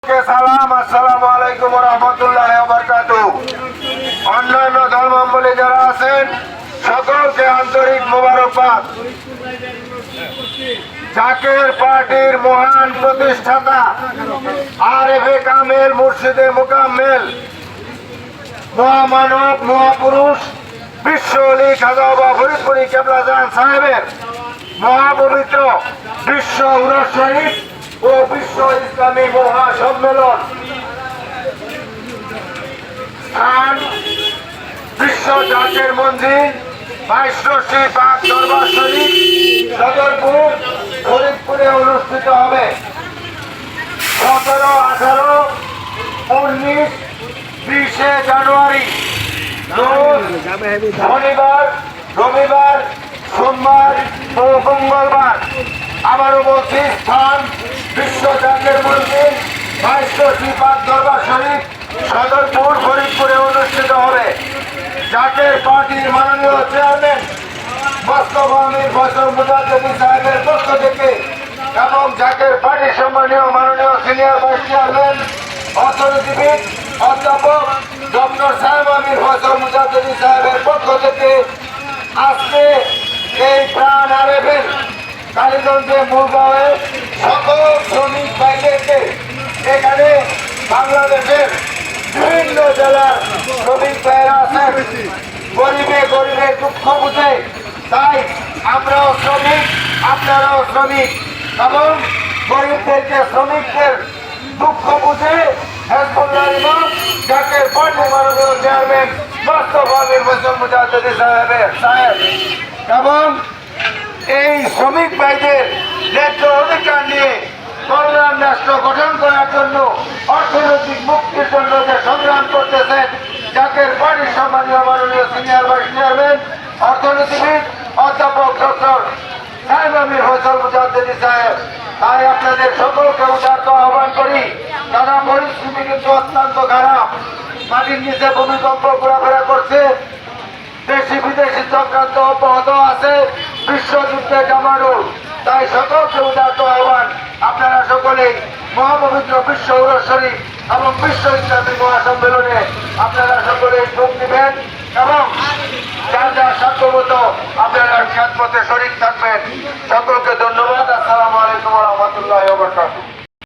সালাম, আসসালামু আলাইকুম ওয়া রাহমাতুল্লাহি ওয়া বারাকাতুহু। অন্যান্য ধর্মাবলম্বী যারা আছেন সকলকে আন্তরিক মোবারকবাদ। জাকের পার্টির মহান প্রতিষ্ঠাতা আরেফে কামেল মুর্শিদে মোকাম্মেল মহামানব মহাপুরুষ বিশ্ব অলি খাজা বাবা ফরিদপুরি কেবলাজান সাহেবের মহাপবিত্র বিশ্ব উরস শরীফ ও বিশ্ব ইসলামী মহাসম্মেলন স্থান বিশ্ব জাকের মন্দির 22টি পাক দরবার শরীফ সদরপুর ফরিদপুরে অনুষ্ঠিত হবে 17, 18, 19, 20 জানুয়ারি রোজ শনিবার, রবিবার, সোমবার ও মঙ্গলবার। আবারও বলছি, স্থান বিশ্ব জাকের মন্দির 22টি পাক দরবার শরীফ সদরপুর ফরিদপুরে অনুষ্ঠিত হবে। জাকের পার্টির মাননীয় চেয়ারম্যান মোস্তফা আমির ফয়সাল মুজাদ্দেদি সাহেবের পক্ষ থেকে এবং জাকের পার্টির সম্মানীয় মাননীয় সিনিয়র ভাইস চেয়ারম্যান অর্থনীতিবিদ অধ্যাপক ডক্টর সাহেব আমির ফয়সাল মুজাদ্দেদি সাহেবের পক্ষ থেকে আজকে এই প্রাণ আরেফের কালীগঞ্জে মুরগাঁওয়ে সকল শ্রমিক ভাইদেরকে এখানে বাংলাদেশের বিভিন্ন জেলার শ্রমিক ভাইয়েরা আছেন, গরিবে গরিবের দুঃখ বুঝে, তাই আমরাও শ্রমিক, আপনারাও শ্রমিক এবং গরিবদেরকে শ্রমিকদের দুঃখ বুঝে হেজবুল্লাহ ইমাম জাকের পার্টির মাননীয় চেয়ারম্যান মোস্তফা আমির ফয়সাল মুজাদ্দেদি সাহেব এবং এই শ্রমিক ভাইদের ন্যায্য অধিকার নিয়ে কল্যাণ রাষ্ট্র গঠন করার জন্য অর্থনৈতিক মুক্তির জন্য যে সংগ্রাম করতেছেন জাকের পার্টির সম্মানীয় মাননীয় সিনিয়র ভাইস চেয়ারম্যান অর্থনীতিবিদ অধ্যাপক ডক্টর সাহেব আমির ফয়সাল মুজাদ্দেদি সাহেব। তাই আপনাদের সকলকে উদারত আহ্বান করি, তারা পরিস্থিতি কিন্তু অত্যন্ত খারাপ, মাটির নিচে ভূমিকম্প ঘোরাফেরা করছে, দেশি বিদেশি চক্রান্ত অব্যাহত আছে, বিশ্বযুদ্ধে জামানুর। তাই সকলকে উদারত আহ্বান, আপনারা সকলেই মহাপবিত্র বিশ্ব উরস শরীফ এবং বিশ্ব ইসলামী মহাসম্মেলনে আপনারা সকলেই যোগ দিবেন এবং যার যার সাধ্যমতো আপনারা খেদমতে শরীক থাকবেন।